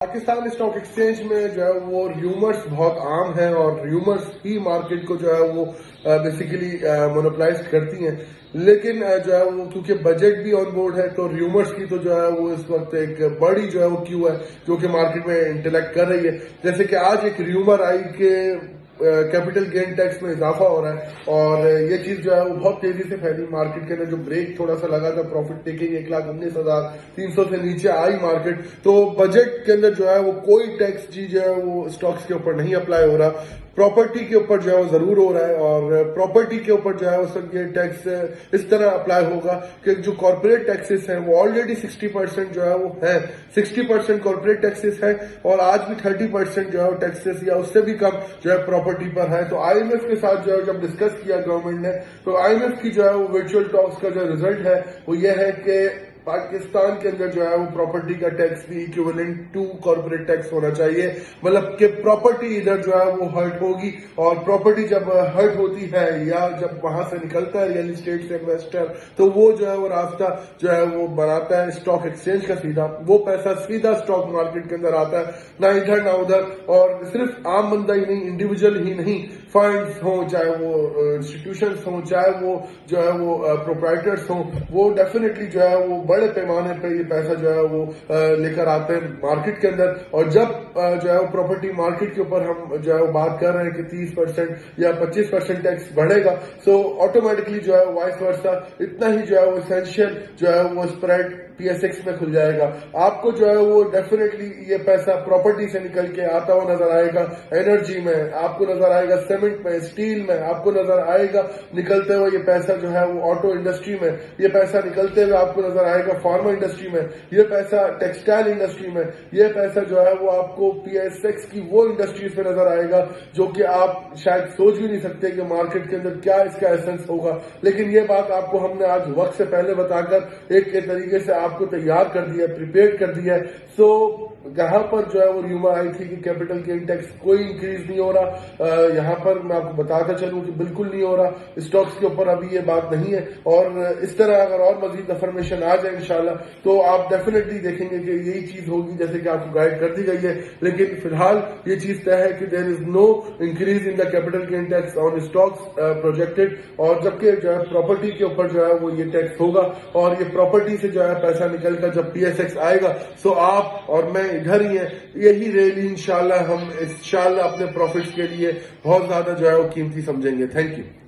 Pakistan stock exchange में जो है वो र्यूमर्स बहुत आम हैं और र्यूमर्स ही मार्केट को जो है वो बेसिकली मोनोपलाइज करती हैं, लेकिन जो है वो क्योंकि बजट भी ऑन बोर्ड है तो र्यूमर्स की तो जो है वो इस वक्त एक बड़ी जो है वो क्यू है जो कि मार्केट में इंटेलेक्ट कर रही है। जैसे कि आज एक र्यूमर आई कि कैपिटल गेन टैक्स में इजाफा हो रहा है और ये चीज जो है वो बहुत तेजी से फैली मार्केट के अंदर। जो ब्रेक थोड़ा सा लगा था प्रॉफिट टेकिंग 1,19,300 से नीचे आई मार्केट, तो बजट के अंदर जो है वो कोई टैक्स जी जो है वो स्टॉक्स के ऊपर नहीं अप्लाई हो रहा, प्रॉपर्टी के ऊपर जो है वो जरूर हो रहा है। और प्रॉपर्टी के ऊपर जो है वो सब ये टैक्स इस तरह अप्लाई होगा कि जो कॉर्पोरेट टैक्सेस हैं वो ऑलरेडी 60% जो है वो है, 60% कॉर्पोरेट टैक्सेस है और आज भी 30% जो है वो टैक्सेस या उससे भी कम जो है प्रॉपर्टी पर है। तो IMF के साथ जो है जब डिस्कस किया गवर्नमेंट ने, तो IMF की जो है वो वर्चुअल टॉक्स का जो रिजल्ट है वो ये है कि पाकिस्तान के अंदर जो है वो प्रॉपर्टी का टैक्स भी इक्विवेलेंट टू कॉर्पोरेट टैक्स होना चाहिए। मतलब कि प्रॉपर्टी इधर जो है वो हर्ट होगी और प्रॉपर्टी जब हर्ट होती है या जब वहां से निकलता है रियल एस्टेट से इन्वेस्टर, तो वो जो है वो रास्ता जो है वो बनाता है स्टॉक एक्सचेंज का सीधा, वो पैसा सीधा स्टॉक मार्केट के अंदर आता है, ना इधर ना उधर। और सिर्फ आम बंदा ही नहीं, इंडिविजुअल ही नहीं, फंड्स हों, चाहे वो इंस्टीट्यूशंस हों, चाहे वो जो है वो प्रोप्राइटर्स हों, वो डेफिनेटली जो है वो बड़े पैमाने पे ये पैसा जो है वो लेकर आते हैं मार्केट के अंदर। और जब जो है वो प्रॉपर्टी मार्केट के ऊपर हम जो है वो बात कर रहे हैं कि 30% या 25% टैक्स बढ़ेगा, सो ऑटोमेटिकली जो है वाइस वर्सा इतना ही जो है वो एसेंशियल जो है वो स्प्रेड PSX में खुल जाएगा। आपको जो है वो डेफिनेटली ये पैसा प्रॉपर्टी से निकल के आता हुआ नजर आएगा, एनर्जी में आपको नजर आएगा, सीमेंट में, स्टील में आपको नजर आएगा निकलते हुए ये पैसा जो है वो, ऑटो इंडस्ट्री में ये पैसा निकलते हुए आपको नजर आएगा, फार्मा इंडस्ट्री में ये पैसा, टेक्सटाइल इंडस्ट्री में ये पैसा जो है वो आपको PSX की वो इंडस्ट्रीज में नजर आएगा जो कि आप शायद सोच भी नहीं सकते कि मार्केट के अंदर क्या इसका एसेंस होगा। लेकिन ये बात आपको हमने आज वक्त से पहले बताकर एक तरीके से आपको तैयार कर दिया, प्रिपेयर कर दिया। सो यहाँ पर जो है वो र्यूमर आई थी कि कैपिटल गेन टैक्स कोई इंक्रीज नहीं हो रहा, यहाँ पर मैं आपको बताता चलूं कि बिल्कुल नहीं हो रहा, स्टॉक्स के ऊपर अभी ये बात नहीं है। और इस तरह अगर और मजीद इंफॉर्मेशन आ जाए इंशाल्लाह तो आप डेफिनेटली देखेंगे कि यही चीज होगी जैसे कि आपको गाइड कर दी गई है। लेकिन फिलहाल ये चीज तय है कि there is no increase in the capital gain tax on stocks projected, और जबकि जो है प्रॉपर्टी के ऊपर जो है वो ये टैक्स होगा और ये प्रॉपर्टी से जो है पैसा निकलकर जब PSX आएगा, सो आप और मैं इधर ही है, यही रैली इंशाल्लाह हम इंशाल्लाह अपने प्रॉफिट्स के लिए बहुत ज्यादा जो है वो कीमती समझेंगे। Thank you.